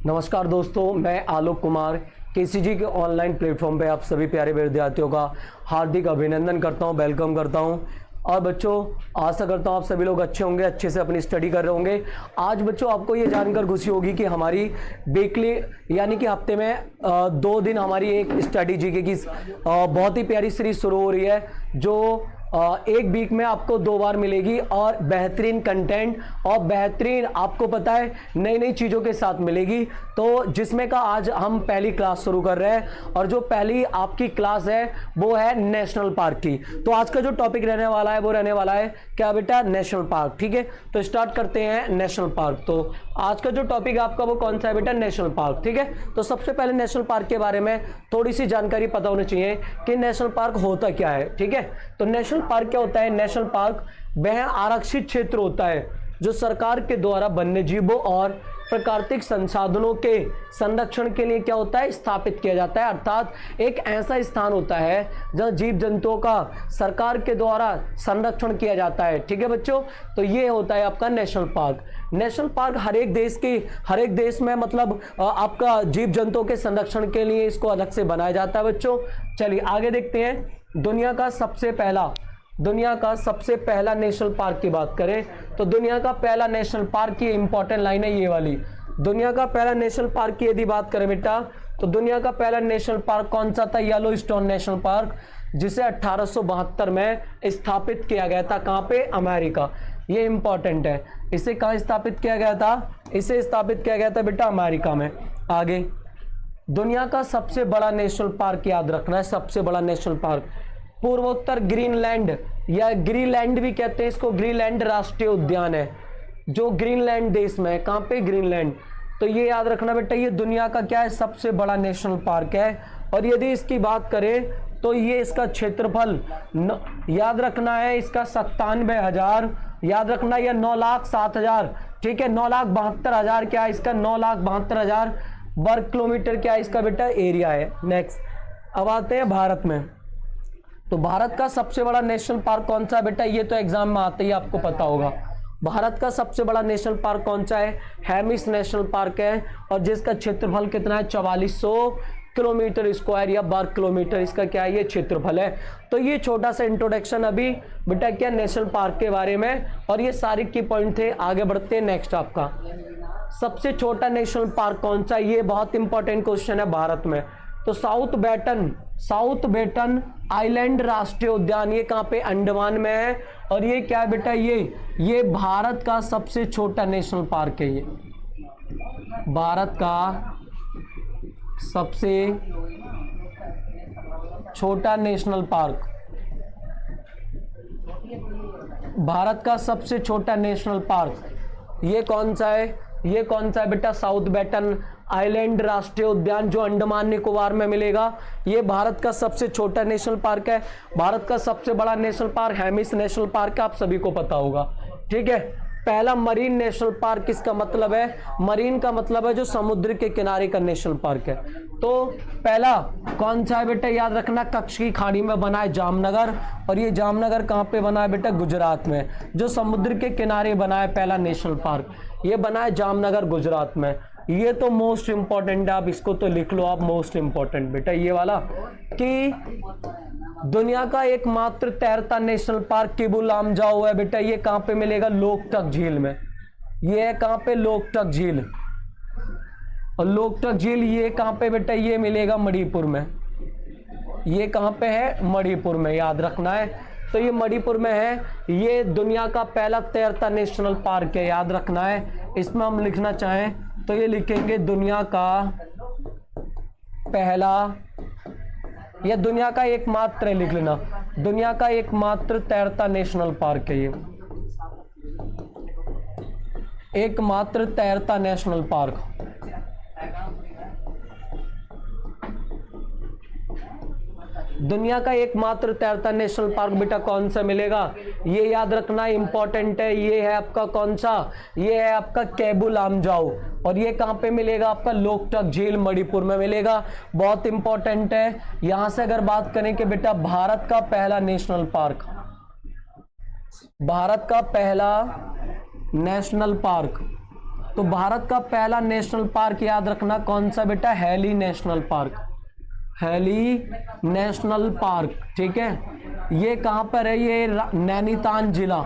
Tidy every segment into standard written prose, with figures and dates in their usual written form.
नमस्कार दोस्तों, मैं आलोक कुमार केसीजी के ऑनलाइन प्लेटफॉर्म पे आप सभी प्यारे विद्यार्थियों का हार्दिक अभिनंदन करता हूं, वेलकम करता हूं। और बच्चों, आशा करता हूं आप सभी लोग अच्छे होंगे, अच्छे से अपनी स्टडी कर रहे होंगे। आज बच्चों आपको ये जानकर खुशी होगी कि हमारी वीकली यानी कि हफ्ते में 2 दिन हमारी एक स्टडी जीके की बहुत ही प्यारी सीरीज शुरू हो रही है, जो एक वीक में आपको 2 बार मिलेगी और बेहतरीन कंटेंट और बेहतरीन आपको पता है नई नई चीज़ों के साथ मिलेगी। तो जिसमें का आज हम पहली क्लास शुरू कर रहे हैं और जो पहली आपकी क्लास है वो है नेशनल पार्क की। तो आज का जो टॉपिक रहने वाला है वो रहने वाला है क्या बेटा, नेशनल पार्क। ठीक है, तो स्टार्ट करते हैं नेशनल पार्क। तो आज का जो टॉपिक है आपका वो कौन सा है बेटा, नेशनल पार्क। ठीक है, तो सबसे पहले नेशनल पार्क के बारे में थोड़ी सी जानकारी पता होनी चाहिए कि नेशनल पार्क होता क्या है। ठीक है, तो नेशनल पार्क क्या होता है? नेशनल पार्क वह आरक्षित क्षेत्र होता है जो सरकार के द्वारा वन्य जीवों और प्राकृतिक संसाधनों के संरक्षण के लिए क्या होता है, स्थापित किया जाता है। अर्थात एक ऐसा स्थान होता है जहां जीव जंतुओं का सरकार के द्वारा संरक्षण किया जाता है। ठीक है बच्चों, तो ये होता है आपका नेशनल पार्क। नेशनल पार्क हर एक देश में मतलब आपका जीव जंतुओं के संरक्षण के लिए इसको अलग से बनाया जाता है बच्चों। चलिए आगे देखते हैं। दुनिया का सबसे पहला नेशनल पार्क की बात करें तो दुनिया का पहला नेशनल पार्क की इंपॉर्टेंट लाइन है ये वाली। दुनिया का पहला नेशनल पार्क की यदि बात करें बेटा तो दुनिया का पहला नेशनल पार्क कौन सा था? येलोस्टोन नेशनल पार्क, जिसे 1872 में स्थापित किया गया था। कहां पे? अमेरिका। ये इंपॉर्टेंट है। इसे कहां स्थापित किया गया था? इसे स्थापित किया गया था बेटा अमेरिका में। आगे, दुनिया का सबसे बड़ा नेशनल पार्क याद रखना है, सबसे बड़ा नेशनल पार्क पूर्वोत्तर ग्रीनलैंड या ग्रीनलैंड भी कहते हैं इसको, ग्रीनलैंड राष्ट्रीय उद्यान है जो ग्रीनलैंड देश में है। कहां पे? ग्रीनलैंड। तो ये याद रखना बेटा, ये दुनिया का क्या है, सबसे बड़ा नेशनल पार्क है। और यदि इसकी बात करें तो ये इसका क्षेत्रफल याद रखना है, इसका 97,000 याद रखना, या 9,07,000। ठीक है, 9,72,000 क्या है इसका, 9,72,000 वर्ग किलोमीटर क्या है इसका बेटा एरिया है। नेक्स्ट, अब आते हैं भारत में। तो भारत का सबसे बड़ा नेशनल पार्क कौन सा है बेटा? ये तो एग्जाम में आते ही आपको पता होगा। भारत का सबसे बड़ा नेशनल पार्क कौन सा है? हेमिस नेशनल पार्क है, और जिसका क्षेत्रफल कितना है? 4400 किलोमीटर स्क्वायर या वर्ग किलोमीटर इसका क्या है, ये क्षेत्रफल है। तो ये छोटा सा इंट्रोडक्शन अभी बेटा क्या नेशनल पार्क के बारे में, और ये सारे की पॉइंट थे। आगे बढ़ते हैं। नेक्स्ट आपका सबसे छोटा नेशनल पार्क कौन सा? ये बहुत इंपॉर्टेंट क्वेश्चन है भारत में। तो साउथ बेटन आइलैंड राष्ट्रीय उद्यान, ये कहां पे? अंडमान में है। और ये क्या है बेटा, ये भारत का सबसे छोटा नेशनल पार्क है। ये भारत का सबसे छोटा नेशनल पार्क, भारत का सबसे छोटा नेशनल पार्क ये कौन सा है? ये कौन सा है बेटा? साउथ बेटन आइलैंड राष्ट्रीय उद्यान जो अंडमान निकोबार में मिलेगा। ये भारत का सबसे छोटा नेशनल पार्क है। भारत का सबसे बड़ा national park Hemis national park, आप सभी को पता होगा। ठीक है, पहला मरीन नेशनल पार्क किसका मतलब है? मरीन का मतलब है जो समुद्र के किनारे का नेशनल पार्क है। तो पहला कौन सा है बेटा, याद रखना, कच्छ की खाड़ी में बना है जामनगर। और ये जामनगर कहां पे बना है बेटा? गुजरात में। जो समुद्र के किनारे बना है पहला नेशनल पार्क, ये बना है जामनगर गुजरात में। ये तो मोस्ट इंपॉर्टेंट है, आप इसको तो लिख लो आप, मोस्ट इंपॉर्टेंट बेटा ये वाला, कि दुनिया का एकमात्र तैरता नेशनल पार्क किबू लामजाओ है बेटा। ये कहां पे मिलेगा? लोकटक झील में। ये है कहां पे? लोकटक झील। और लोकटक झील ये कहां पे बेटा? ये मिलेगा मणिपुर में। ये कहां पे है? मणिपुर में, याद रखना है। तो ये मणिपुर में है। ये दुनिया का पहला तैरता नेशनल पार्क है, याद रखना है। इसमें हम लिखना चाहें तो ये लिखेंगे दुनिया का पहला, या दुनिया का एकमात्र, लिख लेना, दुनिया का एकमात्र तैरता नेशनल पार्क है। ये एकमात्र तैरता नेशनल पार्क। दुनिया का एकमात्र तैरता नेशनल पार्क बेटा कौन सा मिलेगा? ये याद रखना इंपॉर्टेंट है। ये है आपका कौन सा? ये है आपका केबू लामजाओ। और ये कहां पे मिलेगा? आपका लोकटक झील मणिपुर में मिलेगा। बहुत इंपॉर्टेंट है। यहां से अगर बात करें कि बेटा भारत का पहला नेशनल पार्क, भारत का पहला नेशनल पार्क तो भारत का पहला नेशनल पार्क याद रखना कौन सा बेटा, Hailey national park, Hailey national park, ठीक है। ये कहाँ पर है, ये नैनीताल जिला,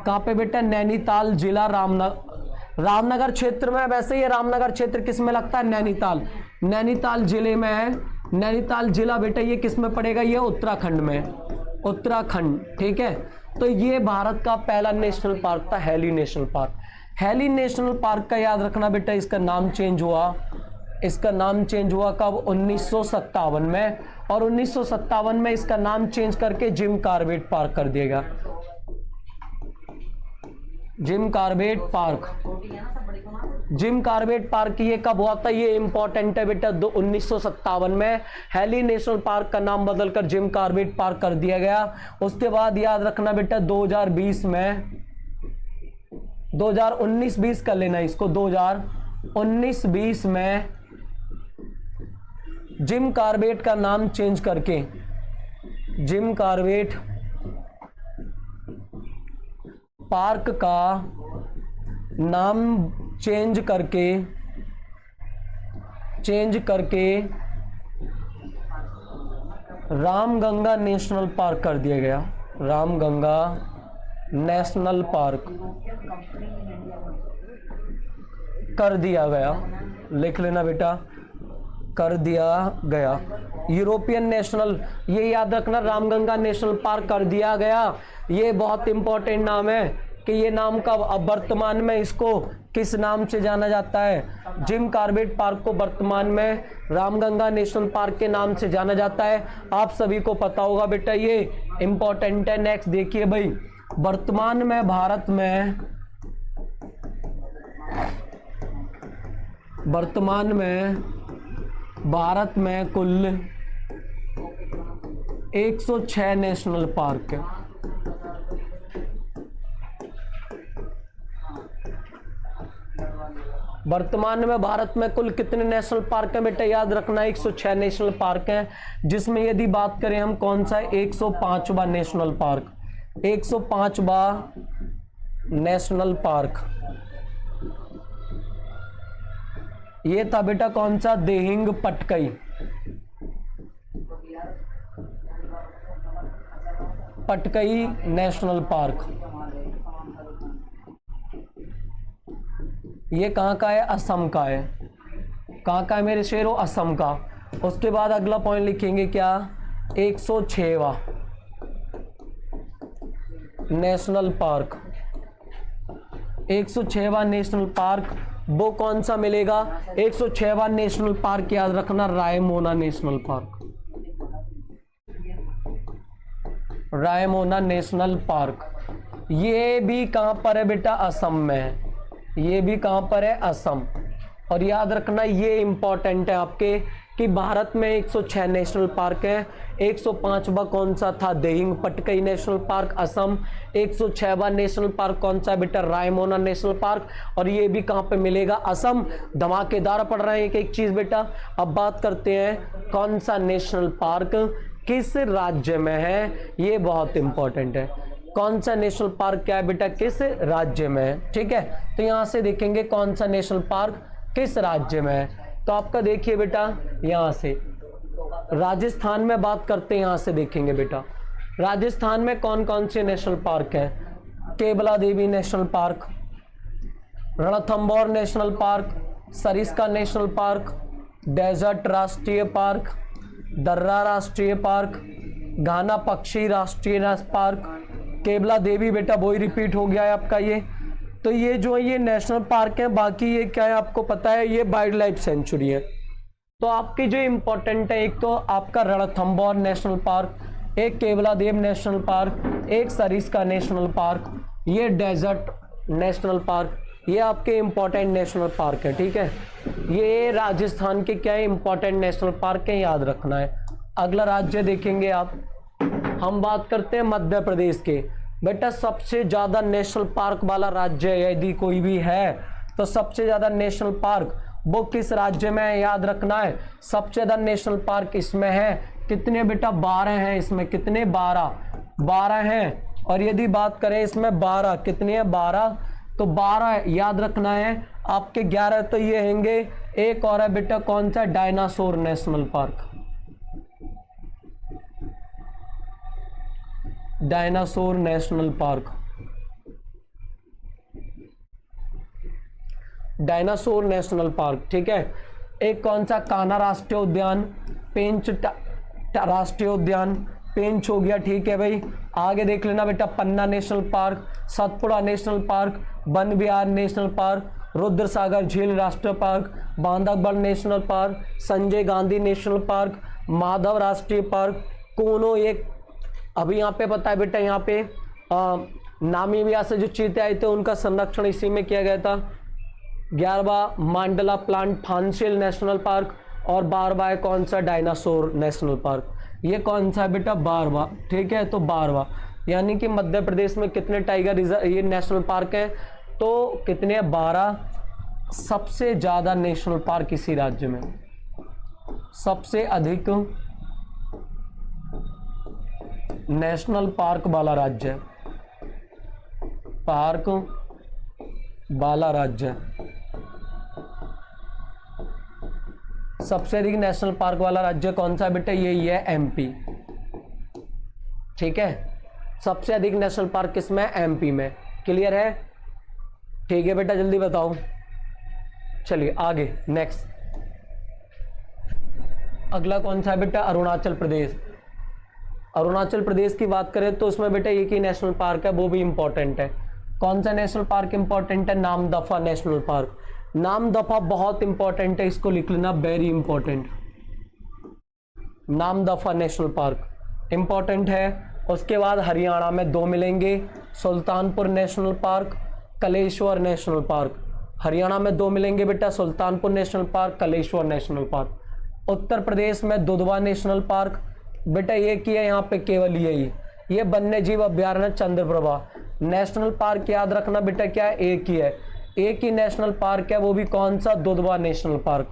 कहाँ पे बेटा, नैनीताल जिला, रामनगर क्षेत्र में। वैसे ये रामनगर क्षेत्र किस में लगता है, नैनीताल, नैनीताल जिले में है। नैनीताल जिला बेटा ये किस में पड़ेगा, ये उत्तराखंड में, उत्तराखंड, ठीक है। तो ये भारत का पहला नेशनल पार्क था, Hailey national park. Hailey national park का याद रखना बेटा, इसका नाम चेंज हुआ, इसका नाम चेंज हुआ कब, 1957 में, और 1957 में इसका नाम चेंज करके जिम कॉर्बेट पार्क कर दिया गया, Jim Corbett park. Jim Corbett park ये कब हुआ था, ये इंपॉर्टेंट है बेटा, 1957 में हैली नेशनल पार्क का नाम बदलकर जिम कॉर्बेट पार्क कर दिया गया। उसके बाद याद रखना बेटा 2020 में, 2019-20 कर लेना इसको, 2019-20 में जिम कॉर्बेट का नाम चेंज करके, जिम कॉर्बेट पार्क का नाम चेंज करके रामगंगा नेशनल पार्क कर दिया गया, रामगंगा नेशनल पार्क कर दिया गया, लिख लेना बेटा, कर दिया गया। यूरोपियन नेशनल, ये याद रखना, रामगंगा नेशनल पार्क कर दिया गया। ये बहुत इंपॉर्टेंट नाम है कि ये नाम कब, अब वर्तमान में इसको किस नाम से जाना जाता है, जिम कॉर्बेट पार्क को वर्तमान में रामगंगा नेशनल पार्क के नाम से जाना जाता है। आप सभी को पता होगा बेटा, ये इंपॉर्टेंट है। नेक्स्ट देखिए भाई, वर्तमान में भारत में कुल 106 नेशनल पार्क है। वर्तमान में भारत में कुल कितने नेशनल पार्क हैं बेटा, याद रखना 106 नेशनल पार्क हैं, जिसमें यदि बात करें हम कौन सा है, 105वां नेशनल पार्क, 105वां नेशनल पार्क ये था बेटा कौन सा, देहिंग पटकई, पटकई नेशनल पार्क। ये कहाँ का है, असम का है, कहाँ का है मेरे शेरों, असम का। उसके बाद अगला पॉइंट लिखेंगे क्या, 106वां नेशनल पार्क, 106वां नेशनल पार्क वो कौन सा मिलेगा, 106वां नेशनल पार्क याद रखना, Raimona national park, Raimona national park. ये भी कहां पर है बेटा, असम में है, ये भी कहां पर है, असम। और याद रखना ये इंपॉर्टेंट है आपके कि भारत में 106 नेशनल पार्क हैं, 105वां कौन सा था, देहिंग पटकई नेशनल पार्क, असम। 106वां नेशनल पार्क कौन सा बेटा, रायमोना नेशनल पार्क, और ये भी कहां पे मिलेगा, असम। धमाकेदार पढ़ रहे हैं एक एक चीज बेटा। अब बात करते हैं कौन सा नेशनल पार्क किस राज्य में है, ये बहुत इंपॉर्टेंट है। कौन सा नेशनल पार्क क्या है बेटा, किस राज्य में है, ठीक है। तो यहां से देखेंगे कौन सा नेशनल पार्क किस राज्य में है। तो आपका देखिए बेटा, यहां से राजस्थान में बात करते हैं, यहां से देखेंगे बेटा राजस्थान में कौन कौन से नेशनल पार्क हैं, Keoladeo national park, Ranthambore national park, Sariska national park, desert राष्ट्रीय पार्क, दर्रा राष्ट्रीय पार्क, घाना पक्षी राष्ट्रीय पार्क, केवला देवी बेटा वही रिपीट हो गया है आपका ये। तो ये जो है ये नेशनल पार्क है, बाकी ये क्या है आपको पता है, ये वाइल्ड लाइफ सेंचुरी है। तो आपकी जो इंपॉर्टेंट है, एक तो आपका रणथंबोर नेशनल पार्क, एक केवला देव नेशनल पार्क, एक सरिस्का नेशनल पार्क, ये डेजर्ट नेशनल पार्क, ये आपके इंपॉर्टेंट नेशनल पार्क है, ठीक है। ये राजस्थान के क्या है, इंपॉर्टेंट नेशनल पार्क है, याद रखना है। अगला राज्य देखेंगे आप, हम बात करते हैं मध्य प्रदेश के। बेटा सबसे ज्यादा नेशनल पार्क वाला राज्य यदि कोई भी है तो सबसे ज्यादा नेशनल पार्क वो किस राज्य में है, याद रखना है। सबसे ज्यादा नेशनल पार्क इसमें है, कितने बेटा, 12 हैं इसमें, कितने, 12 हैं। और यदि बात करें इसमें 12 कितने हैं, 12, तो 12 याद रखना है आपके 11 तो ये होंगे। एक और है बेटा कौन सा, dinosaur national park. Dinosaur national park, dinosaur national park, ठीक है। एक कौन सा, कान्हा राष्ट्रीय उद्यान, पेंच राष्ट्रीय उद्यान, पेंच हो गया, ठीक है भाई। आगे देख लेना बेटा, Panna national park, Satpura national park, Van Vihar national park, Rudra Sagar झील राष्ट्रीय park, Bandhavgarh national park, Sanjay Gandhi national park, Madhav राष्ट्रीय पार्क, कोनो एक अभी यहाँ पे पता है बेटा, यहाँ पे नामीबिया से जो चीते आए थे उनका संरक्षण इसी में किया गया था। 11वां मांडला प्लांट फांसिल नेशनल पार्क, और 12वां है कौन सा, डायनासोर नेशनल पार्क। ये कौन सा है बेटा, 12वां, ठीक है। तो 12वां, यानी कि मध्य प्रदेश में कितने टाइगर रिजर्व ये नेशनल पार्क हैं, तो कितने, 12। सबसे ज्यादा नेशनल पार्क इसी राज्य में, सबसे अधिक नेशनल पार्क वाला राज्य है, पार्क वाला राज्य, सबसे अधिक नेशनल पार्क वाला राज्य कौन सा बेटा, यही है एमपी, ठीक है। सबसे अधिक नेशनल पार्क किसमें, एमपी में। क्लियर है, ठीक है बेटा, जल्दी बताओ। चलिए आगे नेक्स्ट, अगला कौन सा है बेटा, अरुणाचल प्रदेश। अरुणाचल प्रदेश की बात करें तो उसमें बेटा एक ही नेशनल पार्क है, वो भी इंपॉर्टेंट है। कौन सा नेशनल पार्क इंपॉर्टेंट है, नामदफा नेशनल पार्क। नामदफा बहुत इंपॉर्टेंट है, इसको लिख लेना, very important. Namdapha national park important है। उसके बाद हरियाणा में 2 मिलेंगे, Sultanpur national park, Kalesar national park. Haryana में 2 मिलेंगे बेटा, Sultanpur national park, Kalesar national park. Uttar Pradesh में दुधवा नेशनल पार्क, बेटा ये की है यहाँ पे केवल यही, ये वन्य जीव अभ्यारण्य चंद्रप्रभा। नेशनल पार्क याद रखना बेटा क्या है, एक ही है, एक ही नेशनल पार्क है, वो भी कौन सा, दुधवा नेशनल पार्क,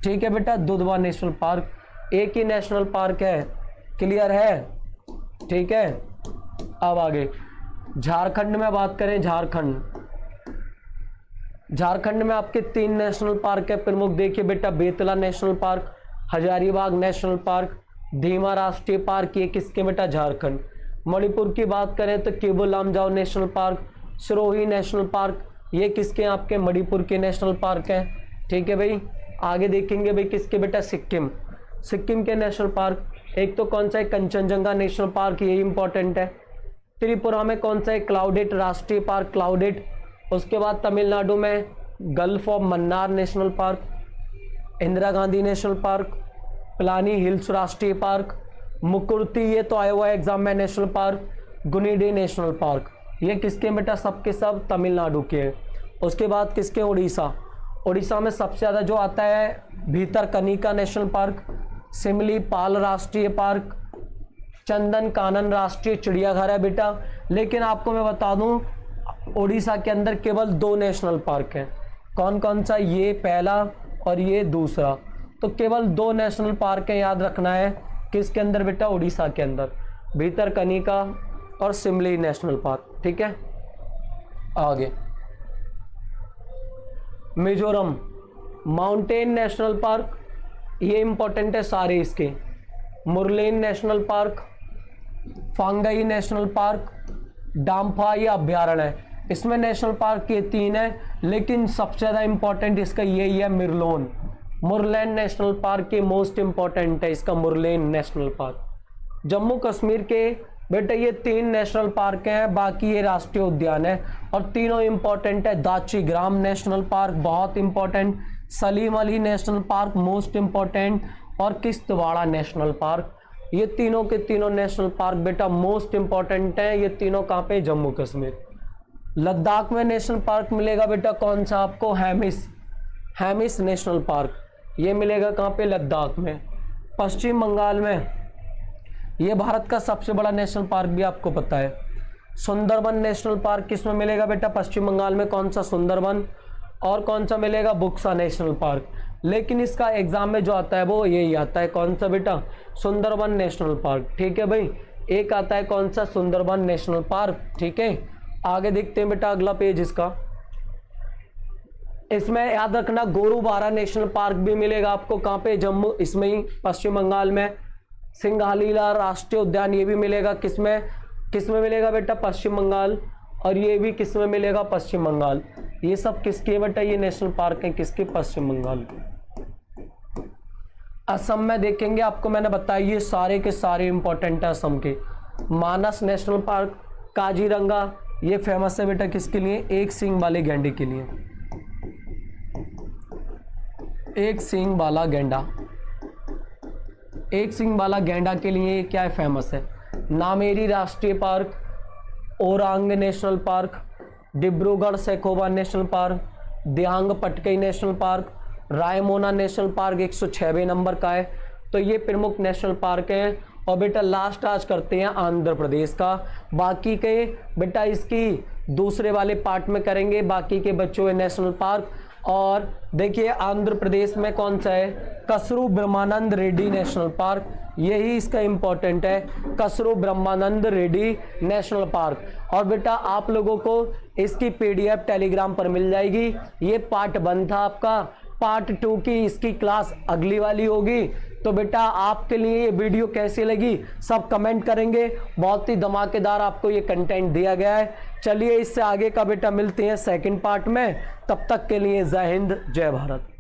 ठीक है बेटा, दुधवा नेशनल पार्क एक ही नेशनल पार्क है। क्लियर है, ठीक है। अब आगे झारखंड में बात करें, झारखंड में आपके 3 नेशनल पार्क है प्रमुख। देखिए बेटा, Betla national park, Hazaribagh national park, धीमा राष्ट्रीय पार्क, ये किसके बेटा, झारखंड। मणिपुर की बात करें तो Keibul Lamjao national park, Sirohi national park, ये किसके, आपके मणिपुर के नेशनल पार्क हैं, ठीक है भाई। आगे देखेंगे भाई किसके बेटा, सिक्किम के नेशनल पार्क। एक तो कौन सा है, कंचनजंगा नेशनल पार्क, ये इंपॉर्टेंट है। त्रिपुरा में कौन सा है, क्लाउडेट राष्ट्रीय पार्क, क्लाउडेट। उसके बाद तमिलनाडु में gulf of Mannar national park, Indira Gandhi national park, Pilani hills राष्ट्रीय पार्क, मुकुर्ती, ये तो आया हुआ है एग्जाम में, नेशनल पार्क, गुनीडी नेशनल पार्क, ये किसके बेटा, सबके सब तमिलनाडु के हैं। उसके बाद किसके, उड़ीसा में सबसे ज़्यादा जो आता है भीतरकनिका नेशनल पार्क, सिमलीपाल राष्ट्रीय पार्क, चंदन कानन राष्ट्रीय चिड़ियाघर है बेटा। लेकिन आपको मैं बता दूं, उड़ीसा के अंदर केवल 2 नेशनल पार्क हैं। कौन कौन सा, ये पहला और ये दूसरा, तो केवल 2 नेशनल पार्क हैं, याद रखना है। किसके अंदर बेटा, उड़ीसा के अंदर, भीतरकनिका और सिमली नेशनल पार्क, ठीक है। आगे मिजोरम माउंटेन नेशनल पार्क, ये इंपॉर्टेंट है सारे इसके। Murlen national park, Phawngpui national park, Dampa, ये अभ्यारण्य है। इसमें नेशनल पार्क के 3 है, लेकिन सबसे ज़्यादा इंपॉर्टेंट इसका यही है, मिरलोन, मुरलेन नेशनल पार्क के मोस्ट इंपॉर्टेंट है इसका, मुरलेन नेशनल पार्क। जम्मू कश्मीर के बेटा ये 3 नेशनल पार्क हैं, बाकी ये राष्ट्रीय उद्यान है, और तीनों इंपॉर्टेंट है। दाचीग्राम नेशनल पार्क बहुत important, Salim Ali national park most important, और किश्तवाड़ा नेशनल पार्क। ये तीनों के तीनों नेशनल पार्क बेटा मोस्ट इंपॉर्टेंट हैं। ये तीनों कहाँ पे, जम्मू कश्मीर। लद्दाख में नेशनल पार्क मिलेगा बेटा कौन सा आपको, हैमिस नेशनल पार्क, ये मिलेगा कहाँ पे, लद्दाख में। पश्चिम बंगाल में ये भारत का सबसे बड़ा नेशनल पार्क भी आपको पता है, सुंदरबन नेशनल पार्क किसमें मिलेगा बेटा, पश्चिम बंगाल में। कौन सा, सुंदरबन। और कौन सा मिलेगा, बुक्सा नेशनल पार्क। लेकिन इसका एग्जाम में जो आता है वो यही आता है, कौन सा बेटा, सुंदरबन नेशनल पार्क, ठीक है भाई। एक आता है कौन सा, सुंदरबन नेशनल पार्क, ठीक है। आगे देखते हैं बेटा अगला पेज इसका। इसमें याद रखना गोरुबारा नेशनल पार्क भी मिलेगा आपको, कहाँ पे, जम्मू, इसमें ही पश्चिम बंगाल में। सिंघालीला राष्ट्रीय उद्यान ये भी मिलेगा, किसमें मिलेगा बेटा, पश्चिम बंगाल। और ये भी किसमें मिलेगा, पश्चिम बंगाल। ये सब किसके बेटा, ये नेशनल पार्क है किसके, पश्चिम बंगाल के। असम में देखेंगे आपको मैंने बताया ये सारे के सारे इंपॉर्टेंट है असम के। मानस नेशनल पार्क, काजीरंगा, ये फेमस है बेटा किसके लिए, एक सींग वाले गैंडे के लिए, एक सींग वाला गैंडा, एक सींग वाला गैंडा के लिए क्या है, फेमस है। नामेरी राष्ट्रीय park, Orang national park, Dibrugarh Saikhowa national park, Dehing Patkai national park, Raimona national park 106वें नंबर का है। तो ये प्रमुख नेशनल पार्क हैं। और बेटा लास्ट आज करते हैं आंध्र प्रदेश का, बाकी के बेटा इसकी दूसरे वाले पार्ट में करेंगे, बाकी के बच्चों के नेशनल पार्क। और देखिए आंध्र प्रदेश में कौन सा है, कसरू ब्रह्मानंद रेड्डी नेशनल पार्क, यही इसका इंपॉर्टेंट है, कसरू ब्रह्मानंद रेड्डी नेशनल पार्क। और बेटा आप लोगों को इसकी पीडीएफ टेलीग्राम पर मिल जाएगी। ये पार्ट 1 था आपका, पार्ट 2 की इसकी क्लास अगली वाली होगी। तो बेटा आपके लिए ये वीडियो कैसी लगी सब कमेंट करेंगे, बहुत ही धमाकेदार आपको ये कंटेंट दिया गया है। चलिए इससे आगे का बेटा मिलते हैं सेकंड पार्ट में, तब तक के लिए जय हिंद जय भारत।